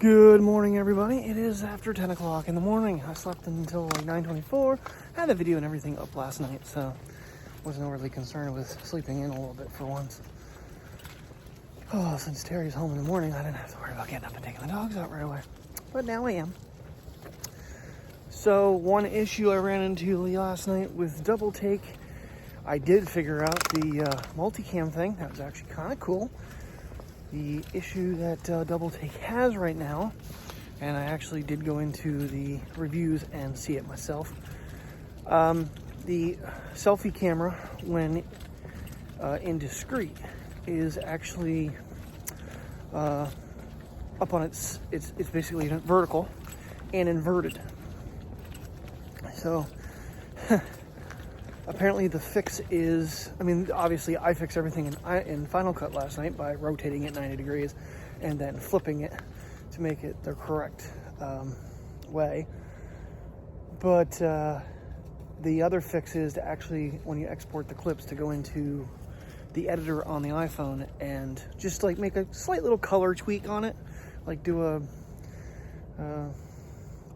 Good morning, everybody. It is after 10 o'clock in the morning. I slept until like 9:24. Had the video and everything up last night, so wasn't overly concerned with sleeping in a little bit for once. Oh, since Terry's home in the morning, I didn't have to worry about getting up and taking the dogs out right away. But now I am. So one issue I ran into last night with double take, I did figure out the multicam thing. That was actually kind of cool. The issue that double take has right now, and I actually did go into the reviews and see it myself. The selfie camera, when in discrete, is actually up on it's basically vertical and inverted. So apparently the fix is, I mean, obviously I fixed everything in Final Cut last night by rotating it 90 degrees and then flipping it to make it the correct way. But the other fix is to actually, when you export the clips, to go into the editor on the iPhone and just like make a slight little color tweak on it, like do a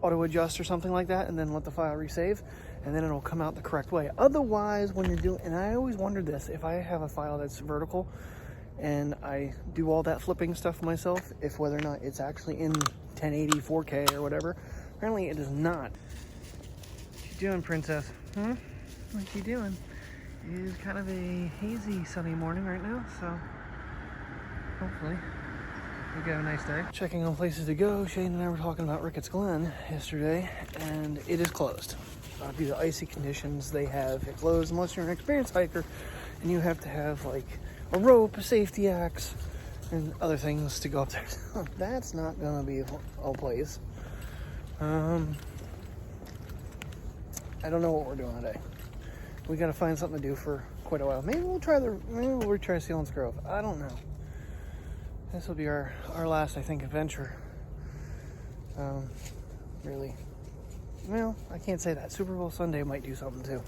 auto adjust or something like that, and then let the file resave, and then it'll come out the correct way. Otherwise, when you're doing, and I always wondered this, if I have a file that's vertical and I do all that flipping stuff myself, if whether or not it's actually in 1080 4K or whatever. Apparently it is not. What you doing, princess? What you doing? It is kind of a hazy sunny morning right now, so hopefully we have a nice day. Checking on places to go. Shane and I were talking about Ricketts Glen yesterday, and it is closed. Due to icy conditions, they have it closed unless you're an experienced hiker, and you have to have like a rope, a safety axe, and other things to go up there. So that's not gonna be a place. I don't know what we're doing today. We gotta find something to do for quite a while. Maybe we'll try Sealands Grove. I don't know. This will be our last, I think, adventure. Really. Well, I can't say that. Super Bowl Sunday might do something too.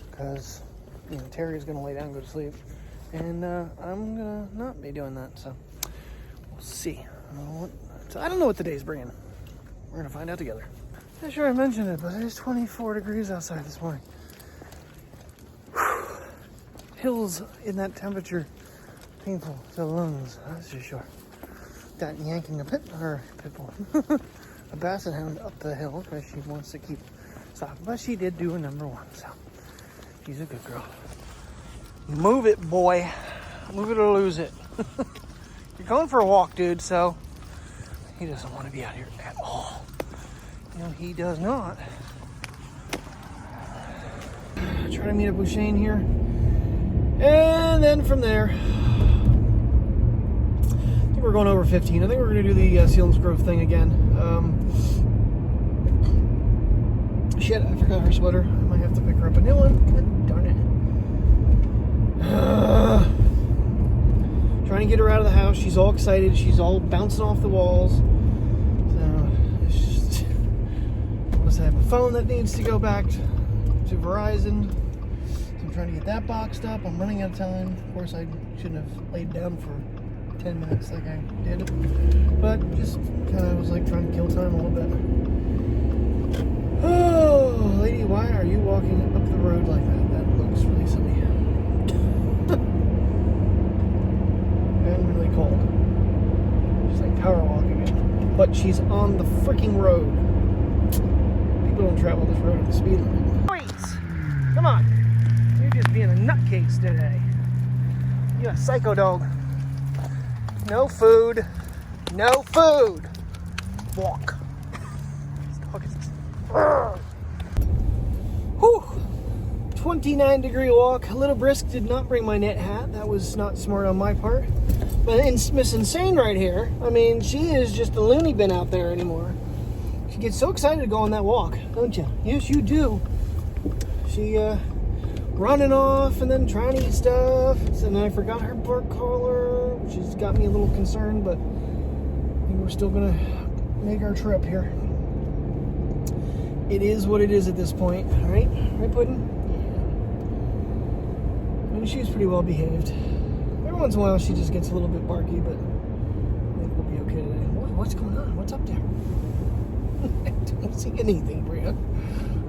Because, you know, Terry's going to lay down and go to sleep. And I'm going to not be doing that. So, we'll see. So I don't know what today's bringing. We're going to find out together. Not sure I mentioned it, but it is 24 degrees outside this morning. Hills in that temperature. Painful to the lungs, that's for sure. Got yanking a pit bull, a basset hound up the hill because she wants to keep stopping. But she did do a number one, so she's a good girl. Move it, boy. Move it or lose it. You're going for a walk, dude, so he doesn't want to be out here at all. You know, he does not. Try to meet up with Shane here. And then from there, we're going over 15. I think we're going to do the Sealands Grove thing again. Shit, I forgot her sweater. I might have to pick her up a new one. God darn it. Trying to get her out of the house. She's all excited. She's all bouncing off the walls. So, it's just... Plus I have a phone that needs to go back to Verizon. So I'm trying to get that boxed up. I'm running out of time. Of course, I shouldn't have laid down for 10 minutes like I did, but just kind of was like trying to kill time a little bit. Oh, lady, why are you walking up the road like that? That looks really silly. And really cold. She's like power walking it, but she's on the freaking road. People don't travel this road at the speed limit. Please, come on. You're just being a nutcase today. You're a psycho dog. No food. No food. Walk. Whew. 29-degree walk. A little brisk. Did not bring my knit hat. That was not smart on my part. But Miss Insane right here, I mean, she is just a loony bin out there anymore. She gets so excited to go on that walk, don't you? Yes, you do. She, running off and then trying to eat stuff. And then I forgot her bark collar, which has got me a little concerned, but I think we're still gonna make our trip here. It is what it is at this point, right? Right, Puddin'? Yeah. I mean, she's pretty well behaved. Every once in a while she just gets a little bit barky, but I think we'll be okay today. what's going on? What's up there? I don't see anything, Bria. I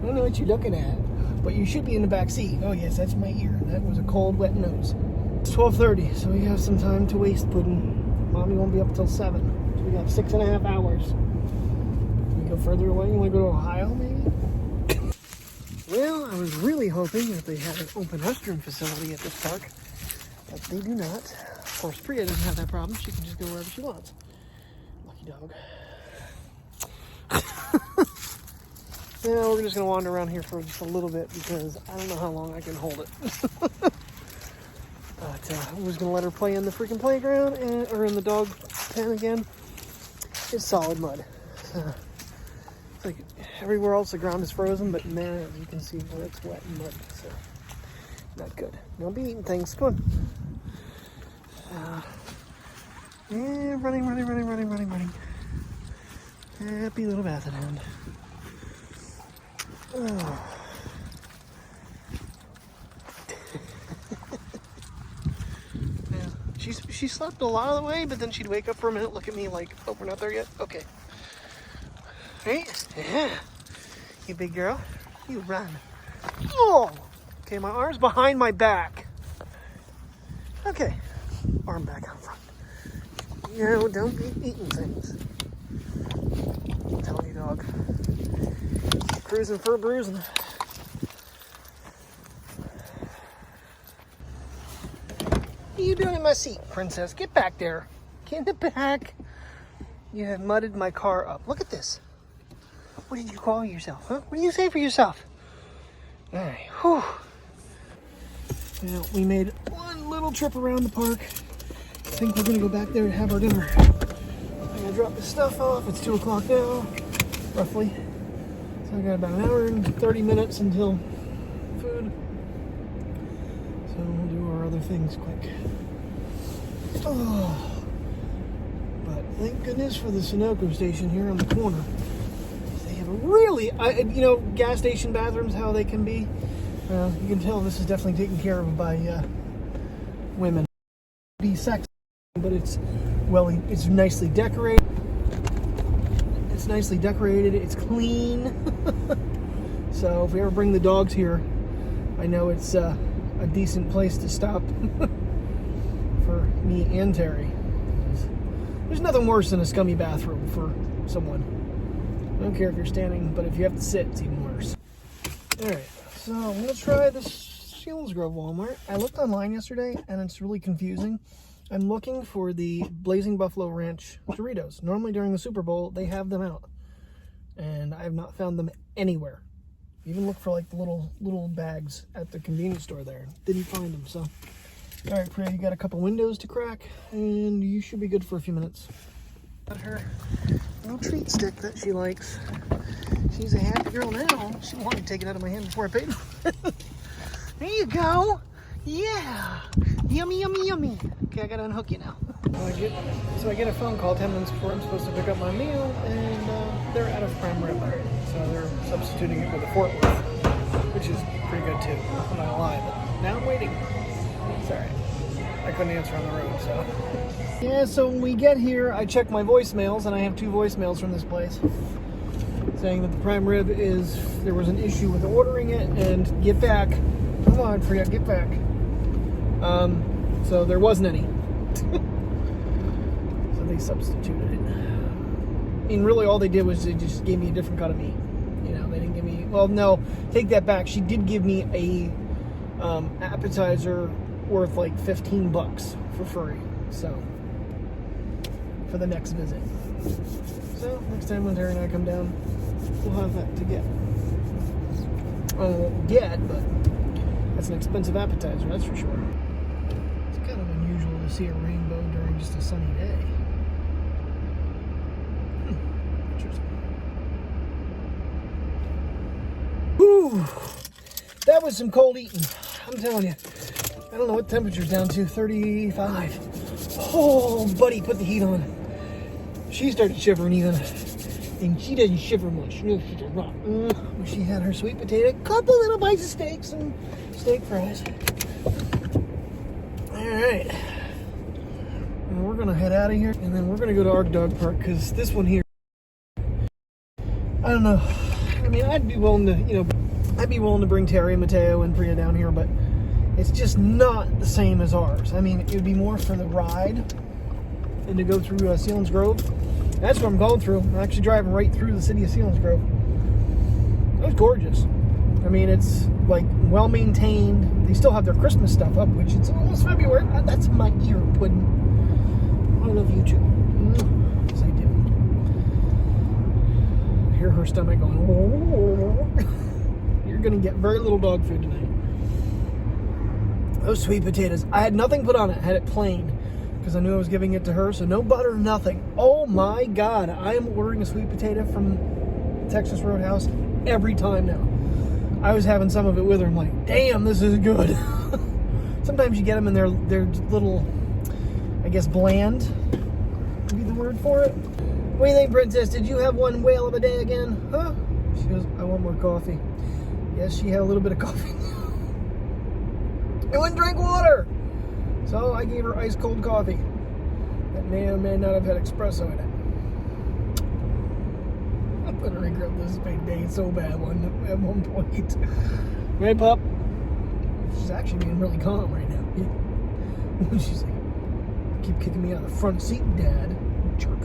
don't know what you're looking at. But you should be in the back seat. Oh yes, that's my ear. That was a cold, wet nose. It's 12:30, so we have some time to waste, Puddin'. Mommy won't be up until 7. So we got 6.5 hours. Can we go further away? You want to go to Ohio, maybe? Well, I was really hoping that they had an open restroom facility at this park, but they do not. Of course, Priya doesn't have that problem. She can just go wherever she wants. Lucky dog. Yeah, we're just going to wander around here for just a little bit because I don't know how long I can hold it. But I was going to let her play in the freaking playground or in the dog pen again. It's solid mud. It's like everywhere else the ground is frozen, but in there, as you can see, it's wet and mud. So, not good. Don't be eating things. Come on. Yeah, running. Happy little basset hound. Oh. Yeah, she slept a lot of the way, but then she'd wake up for a minute, look at me like, oh, we're not there yet? Okay. Right? Yeah. You big girl. You run. Oh! Okay, my arm's behind my back. Okay. Arm back out front. No, don't be eating things. I'm telling you, dog. Cruising for a bruising. What are you doing in my seat, princess? Get back there. Get in the back. You have mudded my car up. Look at this. What did you call yourself, huh? What do you say for yourself? All right. Whew. Well, we made one little trip around the park. I think we're going to go back there and have our dinner. I'm going to drop this stuff off. It's 2 o'clock now, roughly. So I got about an hour and 30 minutes until food. So we'll do our other things quick. Oh. But thank goodness for the Sunoco station here on the corner. They have a really, gas station bathrooms, how they can be. You can tell this is definitely taken care of by women. Be sexy, but it's nicely decorated. It's nicely decorated. It's clean. So if we ever bring the dogs here, I know it's a decent place to stop for me and Terry. There's nothing worse than a scummy bathroom for someone. I don't care if you're standing, but if you have to sit, it's even worse. All right, so I'm gonna try this Shields Grove Walmart. I looked online yesterday, and it's really confusing. I'm looking for the Blazing Buffalo Ranch Doritos. Normally during the Super Bowl, they have them out, and I have not found them anywhere. Even look for like the little bags at the convenience store there. Didn't find them. So, all right, Priya, you got a couple windows to crack, and you should be good for a few minutes. Got her little treat stick that she likes. She's a happy girl now. She wanted to take it out of my hand before I paid. There you go. Yeah. Yummy, yummy, yummy. Okay, I gotta unhook you now. So I get a phone call 10 minutes before I'm supposed to pick up my meal, and they're out of prime rib. So they're substituting it with a Fort Worth, which is pretty good too. I'm not gonna lie, but now I'm waiting. Sorry. I couldn't answer on the road, so. Yeah, so when we get here, I check my voicemails, and I have 2 voicemails from this place saying that the prime rib there was an issue with ordering it, and get back. Come on, Priya, get back. So there wasn't any. So they substituted it. I mean, really all they did was they just gave me a different cut of meat. They didn't give me, well, no, take that back. She did give me a appetizer worth like $15 for free. So, for the next visit. So, next time when Terry and I come down, we'll have that to get. But that's an expensive appetizer, that's for sure. It's kind of unusual to see a rainbow during just a sunny day. Interesting. Whew! That was some cold eating, I'm telling you. I don't know what temperature's down to, 35. Oh, buddy, put the heat on. She started shivering even. And she doesn't shiver much. No, she does not. She had her sweet potato, couple little bites of steaks and steak fries. All right. And we're gonna head out of here, and then we're gonna go to our dog park, because this one here, I don't know. I mean, I'd be willing to, I'd be willing to bring Terry, Mateo, and Priya down here, but it's just not the same as ours. I mean, it would be more for the ride and to go through Sealands Grove. That's what I'm going through. I'm actually driving right through the city of Sealands Grove. It was gorgeous. I mean, it's like well maintained. They still have their Christmas stuff up, which it's almost February. That's my ear pudding. I love you too. Yes, I do. I hear her stomach going. You're gonna get very little dog food tonight. Those sweet potatoes. I had nothing put on it. I had it plain because I knew I was giving it to her. So no butter, nothing. Oh my God! I am ordering a sweet potato from Texas Roadhouse every time now. I was having some of it with her. I'm like, damn, this is good. Sometimes you get them and they're little, I guess, bland would be the word for it. What do you think, Princess? Did you have one whale of a day again? Huh? She goes, I want more coffee. Yes, she had a little bit of coffee. I wouldn't drink water. So I gave her ice cold coffee. That may or may not have had espresso in it. I'm gonna regret this day so bad at one point. Right, pup? She's actually being really calm right now. She's like, keep kicking me out of the front seat, Dad. Jerk.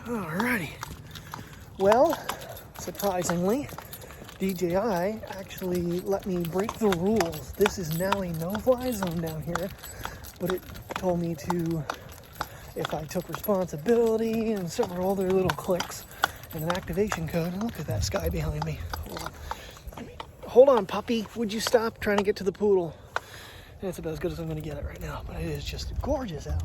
Alrighty. Well, surprisingly, DJI actually let me break the rules. This is now a no-fly zone down here, but it told me to, if I took responsibility and several other little clicks and an activation code. And look at that sky behind me. Hold on, puppy. Would you stop trying to get to the poodle? That's about as good as I'm going to get it right now, but it is just gorgeous out.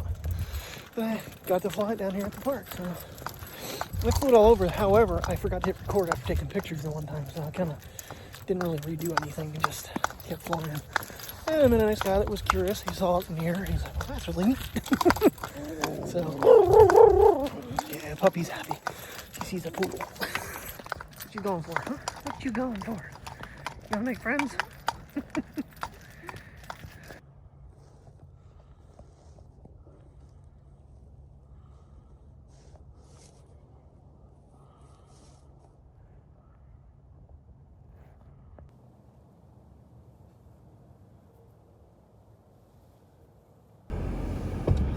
But I got to fly it down here at the park, so I flew it all over. However, I forgot to hit record after taking pictures the one time, so I kind of didn't really redo anything and just kept flying. And I met a nice guy that was curious. He saw it in the air, and he's like, well, that's really neat. So, yeah, puppy's happy. He sees a poodle. What you going for, huh? What you going for? You want to make friends?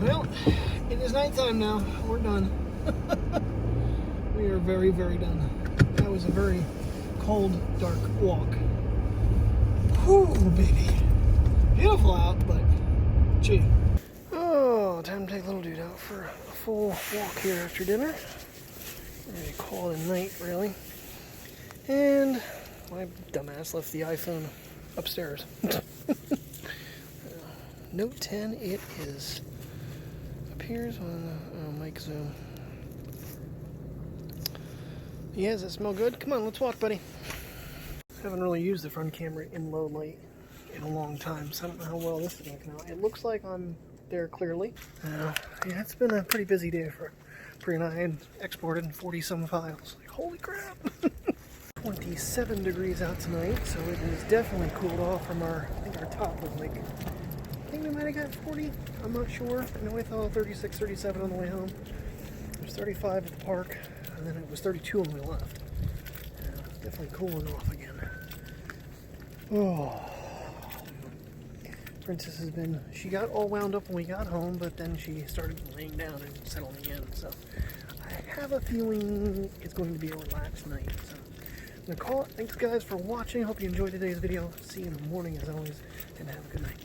Well, it is nighttime now. We're done. We are very, very done. That was a very cold, dark walk. Whew, baby. Beautiful out, but gee. Oh, time to take little dude out for a full walk here after dinner. Ready to call it a night, really. And My dumbass left the iPhone upstairs. Note 10, it is. Appears on mic zoom. Yeah, does it smell good? Come on, let's walk, buddy. Haven't really used the front camera in low light in a long time, so I don't know how well this is going to come out. It looks like I'm there clearly. Yeah, it's been a pretty busy day for Pri and I, and exported 40-some files. Like, holy crap! 27 degrees out tonight, so it is definitely cooled off from our, I think our top was like, I think we might have got 40, I'm not sure. I know I thought 36, 37 on the way home. It was 35 at the park, and then it was 32 when we left. Yeah, it's definitely cooling off again. Oh, Princess has been, she got all wound up when we got home, but then she started laying down and settling in, so I have a feeling it's going to be a relaxed night. So I'm going to call it. Thanks guys for watching. Hope you enjoyed today's video. See you in the morning as always, and have a good night.